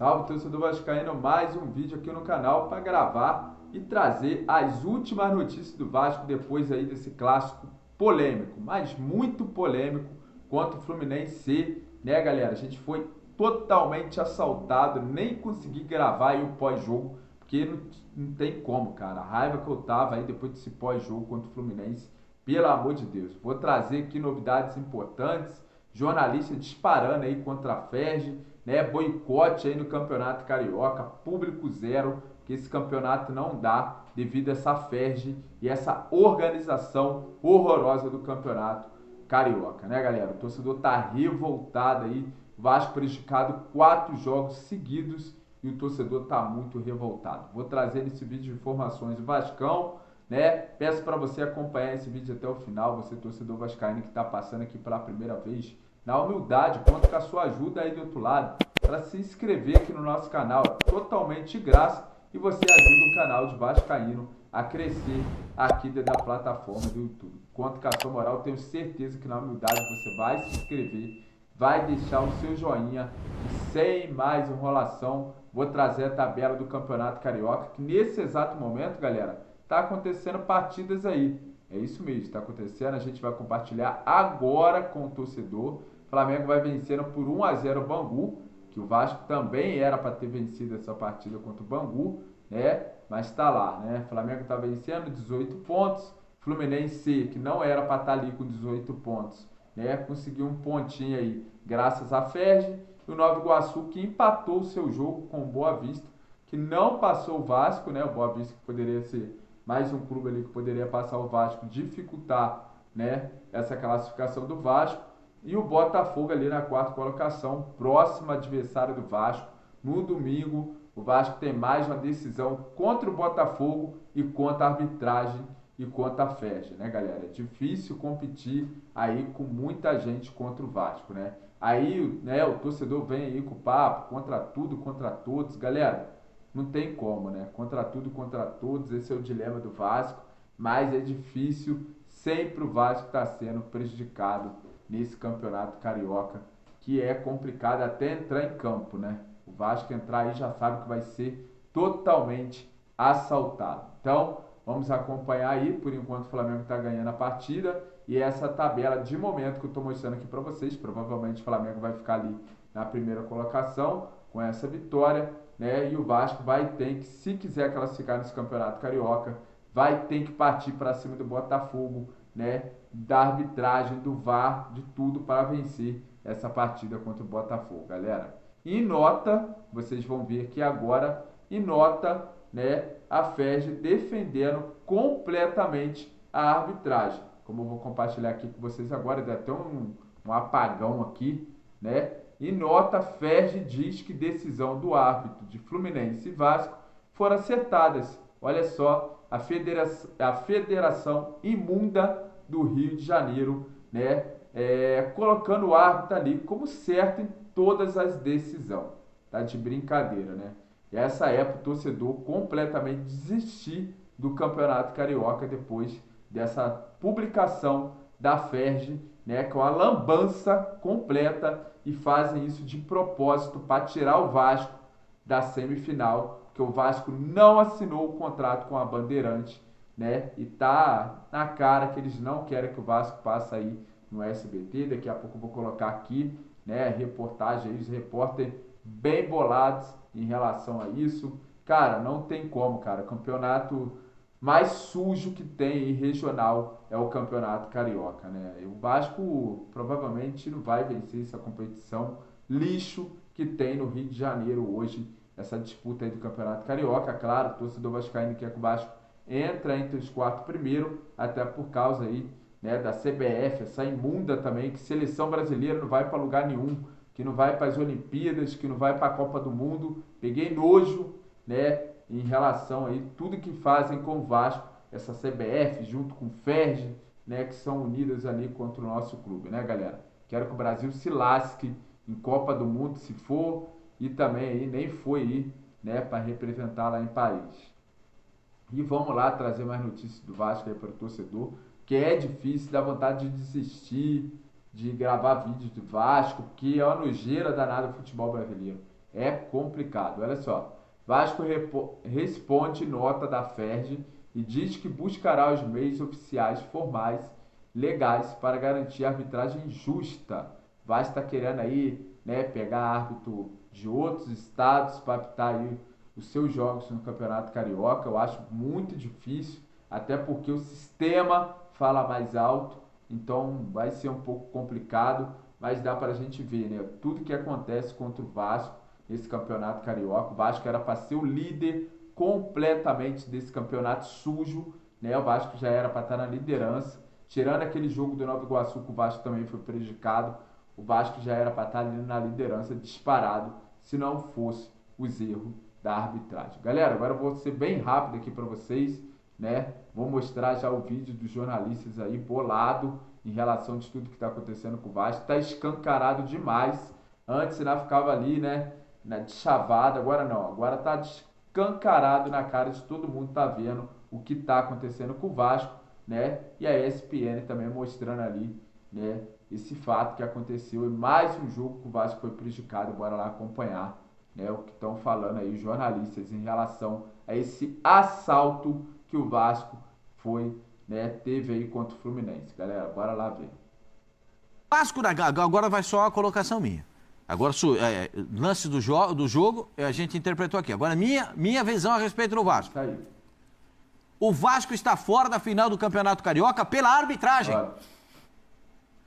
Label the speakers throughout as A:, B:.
A: Salve, torcedor vascaíno, mais um vídeo aqui no canal para gravar e trazer as últimas notícias do Vasco depois aí desse clássico polêmico, mas muito polêmico contra o Fluminense, né, galera? A gente foi totalmente assaltado, nem consegui gravar aí o pós-jogo, porque não tem como, cara. A raiva que eu tava aí depois desse pós-jogo contra o Fluminense, pelo amor de Deus. Vou trazer aqui novidades importantes, jornalista disparando aí contra a Ferg, né? Boicote aí no Campeonato Carioca, público zero, que esse campeonato não dá devido a essa Ferg e essa organização horrorosa do Campeonato Carioca, né, galera? O torcedor tá revoltado aí, Vasco prejudicado 4 jogos seguidos e o torcedor tá muito revoltado. Vou trazer nesse vídeo informações do Vascão, né? Peço para você acompanhar esse vídeo até o final, você torcedor vascaíno que está passando aqui pela primeira vez, na humildade, conto com a sua ajuda aí do outro lado, para se inscrever aqui no nosso canal, totalmente de graça, e você ajuda o canal de Vascaíno a crescer aqui dentro da plataforma do YouTube. Conto com a sua moral, tenho certeza que na humildade você vai se inscrever, vai deixar o seu joinha, e sem mais enrolação, vou trazer a tabela do Campeonato Carioca, que nesse exato momento, galera, tá acontecendo partidas aí. É isso mesmo, está acontecendo. A gente vai compartilhar agora com o torcedor. O Flamengo vai vencendo por 1-0 o Bangu, que o Vasco também era para ter vencido essa partida contra o Bangu, né? Mas está lá, né? O Flamengo está vencendo 18 pontos. Fluminense, que não era para estar ali com 18 pontos, né? Conseguiu um pontinho aí, graças à Ferg. E o Nova Iguaçu, que empatou o seu jogo com o Boa Vista, que não passou o Vasco, né? O Boa Vista que poderia ser mais um clube ali que poderia passar o Vasco, dificultar, né, essa classificação do Vasco. E o Botafogo ali na quarta colocação, próximo adversário do Vasco. No domingo, o Vasco tem mais uma decisão contra o Botafogo e contra a arbitragem e contra a Ferg, né, galera? É difícil competir aí com muita gente contra o Vasco, né? Aí, né, o torcedor vem aí com o papo, contra tudo, contra todos. Galera, não tem como, né? Contra tudo, contra todos, esse é o dilema do Vasco, mas é difícil, sempre o Vasco está sendo prejudicado nesse campeonato carioca, que é complicado até entrar em campo, né? O Vasco entrar aí já sabe que vai ser totalmente assaltado. Então, vamos acompanhar aí, por enquanto o Flamengo está ganhando a partida, e essa tabela de momento que eu estou mostrando aqui para vocês, provavelmente o Flamengo vai ficar ali na primeira colocação, com essa vitória, né? E o Vasco vai ter que, se quiser classificar nesse campeonato carioca, vai ter que partir para cima do Botafogo, né? Da arbitragem, do VAR, de tudo para vencer essa partida contra o Botafogo, galera. E nota, vocês vão ver aqui agora, e nota, né, a Ferg defendendo completamente a arbitragem. Como eu vou compartilhar aqui com vocês agora, dá até um apagão aqui, né? E nota, Ferg diz que decisão do árbitro de Fluminense e Vasco foram acertadas. Olha só, a Federação Imunda do Rio de Janeiro, né? Colocando o árbitro ali como certo em todas as decisões. Tá de brincadeira, né? E essa época o torcedor completamente desistir do Campeonato Carioca depois dessa publicação da Ferg, né, com a lambança completa, e fazem isso de propósito para tirar o Vasco da semifinal, porque o Vasco não assinou o contrato com a Bandeirante, né, e tá na cara que eles não querem que o Vasco passe aí no SBT. Daqui a pouco eu vou colocar aqui, né, reportagem aí, os repórteres bem bolados em relação a isso. Cara, não tem como, cara, campeonato mais sujo que tem aí regional é o Campeonato Carioca, né? E o Vasco provavelmente não vai vencer essa competição lixo que tem no Rio de Janeiro hoje, essa disputa aí do Campeonato Carioca. Claro, o torcedor vascaíno quer que o Vasco entra entre os 4 primeiros, até por causa aí, né, da CBF, essa imunda também, que seleção brasileira não vai para lugar nenhum, que não vai para as Olimpíadas, que não vai para a Copa do Mundo. Peguei nojo, né, em relação aí tudo que fazem com o Vasco, essa CBF junto com o Ferg, né, que são unidas ali contra o nosso clube, né, galera? Quero que o Brasil se lasque em Copa do Mundo, se for, e também aí nem foi aí, né, para representar lá em Paris. E vamos lá trazer mais notícias do Vasco aí para o torcedor, que é difícil, dá vontade de desistir de gravar vídeos do Vasco, porque é uma nojeira danada do futebol brasileiro. é complicado. Olha só, Vasco responde nota da FERJ e diz que buscará os meios oficiais formais legais para garantir a arbitragem justa. Vasco está querendo aí, né, pegar árbitro de outros estados para apitar aí os seus jogos no Campeonato Carioca. Eu acho muito difícil, até porque o sistema fala mais alto, então vai ser um pouco complicado, mas dá para a gente ver, né, tudo que acontece contra o Vasco nesse Campeonato Carioca. O Vasco era para ser o líder completamente desse campeonato sujo, né? O Vasco já era para estar na liderança, tirando aquele jogo do Nova Iguaçu que o Vasco também foi prejudicado. O Vasco já era para estar ali na liderança disparado, se não fosse os erros da arbitragem. Galera, agora eu vou ser bem rápido aqui para vocês, né? Vou mostrar já o vídeo dos jornalistas aí bolado em relação a tudo que está acontecendo com o Vasco. Está escancarado demais. Antes ainda ficava ali, né, na chavada, agora não. Agora está escancarado na cara de todo mundo, tá vendo o que está acontecendo com o Vasco, né? E a ESPN também mostrando ali, né, esse fato que aconteceu. E mais um jogo que o Vasco foi prejudicado. Bora lá acompanhar, né, o que estão falando aí os jornalistas em relação a esse assalto que o Vasco foi, né, teve aí contra o Fluminense. Galera, bora lá ver.
B: Vasco, agora vai só a colocação minha. Agora, lance do jogo, a gente interpretou aqui. Agora, minha visão a respeito do Vasco.
A: Isso aí.
B: O Vasco está fora da final do Campeonato Carioca pela arbitragem.
A: Olha.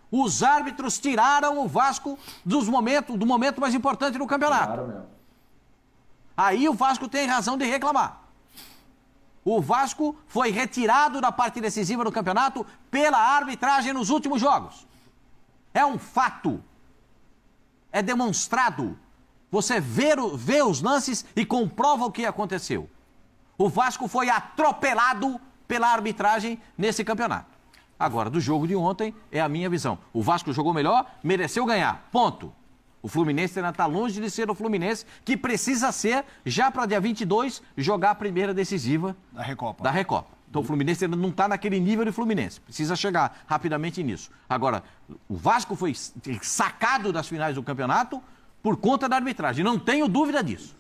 B: Os árbitros tiraram o Vasco do momento mais importante do campeonato.
A: Claro mesmo.
B: Aí o Vasco tem razão de reclamar. O Vasco foi retirado da parte decisiva do campeonato pela arbitragem nos últimos jogos. É um fato. É demonstrado. Você vê os lances e comprova o que aconteceu. O Vasco foi atropelado pela arbitragem nesse campeonato. Agora, do jogo de ontem, é a minha visão. O Vasco jogou melhor, mereceu ganhar. Ponto. O Fluminense ainda está longe de ser o Fluminense, que precisa ser, já para dia 22, jogar a primeira decisiva da Recopa. Então o Fluminense ainda não está naquele nível de Fluminense. Precisa chegar rapidamente nisso. Agora, o Vasco foi sacado das finais do campeonato por conta da arbitragem. Não tenho dúvida disso.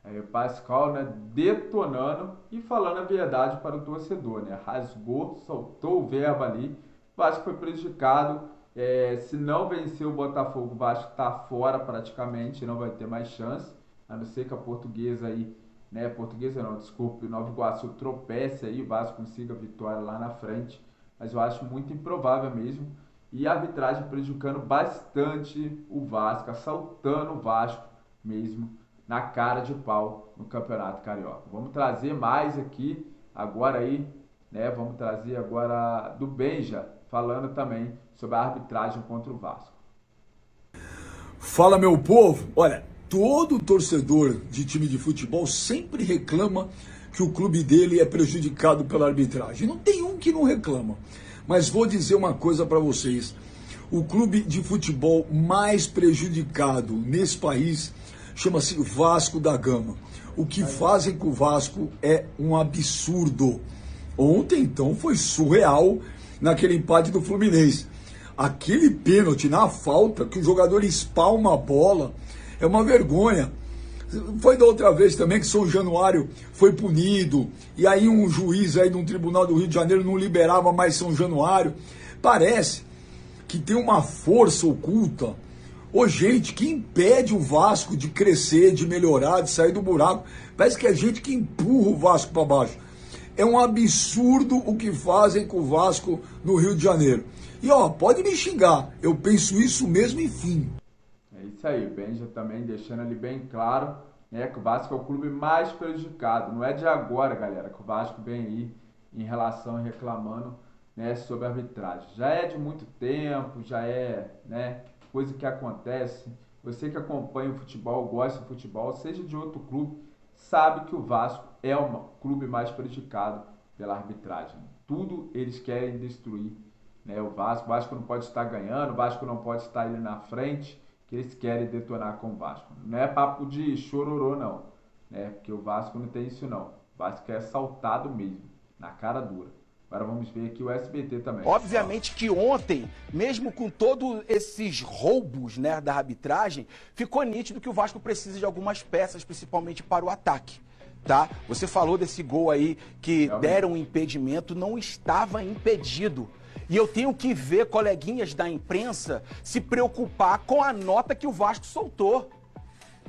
A: Aí o Pascoal, né, detonando e falando a verdade para o torcedor, né? Rasgou, soltou o verbo ali. O Vasco foi prejudicado. Se não vencer o Botafogo, o Vasco está fora praticamente, não vai ter mais chance. A não ser que a Portuguesa aí, né? Portuguesa não, desculpe, o Nova Iguaçu tropece aí, o Vasco consiga a vitória lá na frente. Mas eu acho muito improvável mesmo. E a arbitragem prejudicando bastante o Vasco, assaltando o Vasco mesmo na cara de pau no Campeonato Carioca. Vamos trazer mais aqui agora aí, né? Vamos trazer agora do Benja, falando também sobre a arbitragem contra o Vasco.
C: Fala, meu povo. Olha, todo torcedor de time de futebol sempre reclama que o clube dele é prejudicado pela arbitragem. Não tem um que não reclama. Mas vou dizer uma coisa para vocês. O clube de futebol mais prejudicado nesse país chama-se Vasco da Gama. O que fazem com o Vasco é um absurdo. Ontem, então, foi surreal naquele empate do Fluminense. Aquele pênalti na falta, que o jogador espalma a bola, é uma vergonha. Foi da outra vez também que São Januário foi punido, e aí um juiz aí de um tribunal do Rio de Janeiro não liberava mais São Januário. Parece que tem uma força oculta. Ô, gente, que impede o Vasco de crescer, de melhorar, de sair do buraco. Parece que é gente que empurra o Vasco para baixo. É um absurdo o que fazem com o Vasco no Rio de Janeiro. E ó, pode me xingar, eu penso isso mesmo, enfim.
A: É isso aí, o Benja também deixando ali bem claro, né, que o Vasco é o clube mais prejudicado. Não é de agora, galera, que o Vasco vem aí em relação reclamando, né, sobre a arbitragem. Já é de muito tempo, já é, né, coisa que acontece. Você que acompanha o futebol, gosta do futebol, seja de outro clube, sabe que o Vasco é o clube mais prejudicado pela arbitragem. Tudo eles querem destruir, né, o Vasco não pode estar ganhando, o Vasco não pode estar ali na frente, que eles querem detonar com o Vasco. Não é papo de chororô, não, né, porque o Vasco não tem isso não. O Vasco é assaltado mesmo, na cara dura. Agora vamos ver aqui o SBT também.
D: Obviamente que ontem, mesmo com todos esses roubos, né, da arbitragem, ficou nítido que o Vasco precisa de algumas peças, principalmente para o ataque. Tá? Você falou desse gol aí que deram um impedimento, não estava impedido. E eu tenho que ver coleguinhas da imprensa se preocupar com a nota que o Vasco soltou.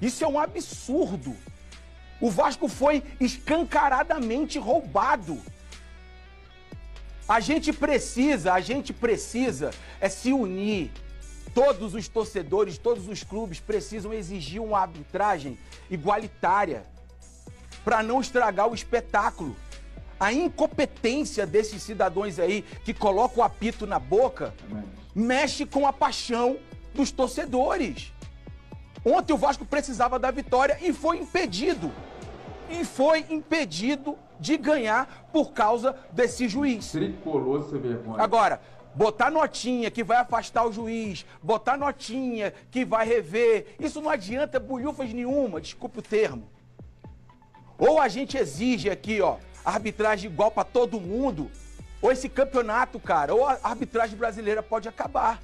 D: Isso é um absurdo. O Vasco foi escancaradamente roubado. A gente precisa é se unir. Todos os torcedores, todos os clubes precisam exigir uma arbitragem igualitária para não estragar o espetáculo. A incompetência desses cidadãos aí que colocam o apito na boca mexe com a paixão dos torcedores. Ontem o Vasco precisava da vitória e foi impedido. De ganhar por causa desse juiz.
A: Tricolor sem vergonha.
D: Agora, botar notinha que vai afastar o juiz, botar notinha que vai rever, isso não adianta bulhufas nenhuma, desculpe o termo. Ou a gente exige aqui, ó, arbitragem igual pra todo mundo, ou esse campeonato, cara, ou a arbitragem brasileira pode acabar.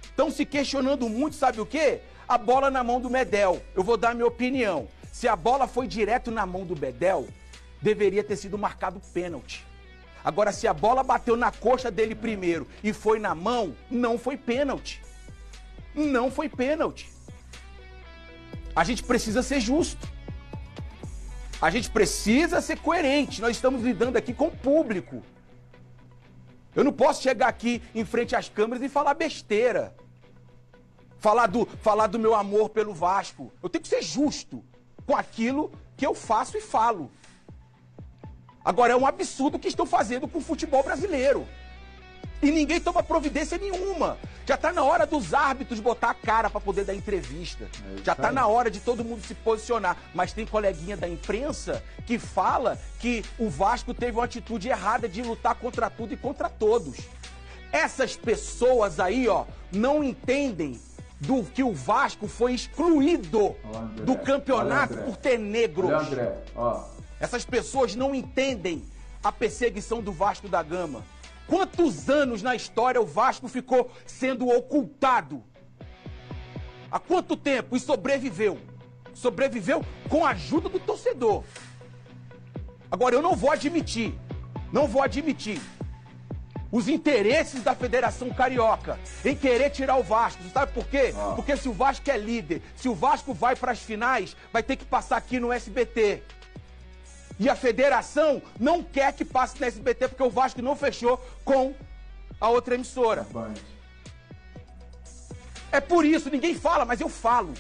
D: Estão se questionando muito, sabe o quê? A bola na mão do Medel. Eu vou dar a minha opinião. Se a bola foi direto na mão do Medel, deveria ter sido marcado pênalti. Agora, se a bola bateu na coxa dele primeiro e foi na mão, não foi pênalti. Não foi pênalti. A gente precisa ser justo. A gente precisa ser coerente. Nós estamos lidando aqui com o público. Eu não posso chegar aqui em frente às câmeras e falar besteira. Falar do meu amor pelo Vasco. Eu tenho que ser justo com aquilo que eu faço e falo. Agora, é um absurdo o que estão fazendo com o futebol brasileiro. E ninguém toma providência nenhuma. Já está na hora dos árbitros botar a cara para poder dar entrevista. Já está na hora de todo mundo se posicionar. Mas tem coleguinha da imprensa que fala que o Vasco teve uma atitude errada de lutar contra tudo e contra todos. Essas pessoas aí, ó, não entendem do que o Vasco foi excluído do campeonato por ter negros.
A: Olha, André, ó.
D: Essas pessoas não entendem a perseguição do Vasco da Gama. Quantos anos na história o Vasco ficou sendo ocultado? Há quanto tempo? E sobreviveu. Sobreviveu com a ajuda do torcedor. Agora, eu não vou admitir os interesses da Federação Carioca em querer tirar o Vasco. Sabe por quê? Porque se o Vasco é líder, se o Vasco vai para as finais, vai ter que passar aqui no SBT. E a federação não quer que passe no SBT porque o Vasco não fechou com a outra emissora. É por isso, ninguém fala, mas eu falo.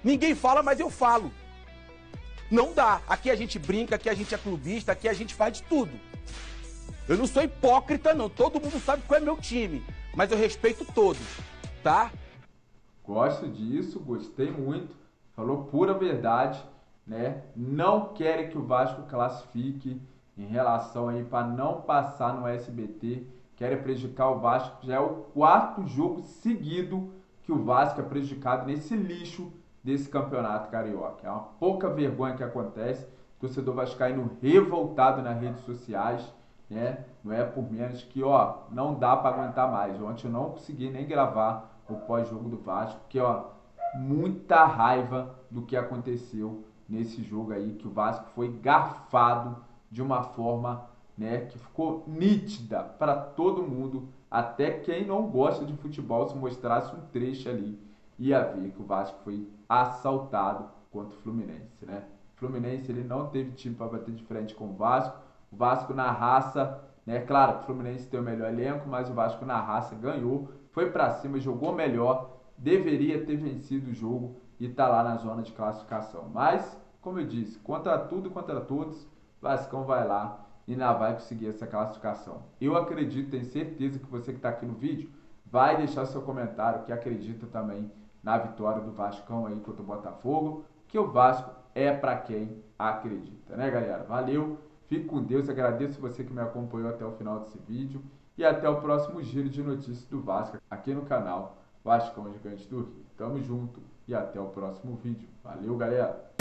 D: Ninguém fala, mas eu falo. Não dá. Aqui a gente brinca, aqui a gente é clubista, aqui a gente faz de tudo. Eu não sou hipócrita, não. Todo mundo sabe qual é meu time. Mas eu respeito todos, tá?
A: Gosto disso, gostei muito. Falou pura verdade, né? Não querem que o Vasco classifique em relação aí para não passar no SBT. Querem prejudicar o Vasco. Já é o 4º jogo seguido que o Vasco é prejudicado nesse lixo desse campeonato carioca. É uma pouca vergonha que acontece. O torcedor vascaíno revoltado nas redes sociais, né? Não é por menos que, ó, não dá para aguentar mais. Ontem eu não consegui nem gravar o pós-jogo do Vasco, porque, ó, muita raiva do que aconteceu nesse jogo aí, que o Vasco foi garfado de uma forma, né, que ficou nítida para todo mundo, até quem não gosta de futebol, se mostrasse um trecho ali, ia ver que o Vasco foi assaltado contra o Fluminense, né? O Fluminense, ele não teve time para bater de frente com o Vasco na raça, né? Claro que o Fluminense tem o melhor elenco, mas o Vasco na raça ganhou, foi para cima, jogou melhor, deveria ter vencido o jogo e tá lá na zona de classificação. Mas, como eu disse, contra tudo e contra todos, o Vascão vai lá e ainda vai conseguir essa classificação. Eu acredito, tenho certeza que você que está aqui no vídeo vai deixar seu comentário que acredita também na vitória do Vascão aí contra o Botafogo, que o Vasco é para quem acredita, né, galera? Valeu, fique com Deus, agradeço você que me acompanhou até o final desse vídeo e até o próximo giro de notícias do Vasco aqui no canal Vascão Gigante do Rio. Tamo junto e até o próximo vídeo. Valeu, galera!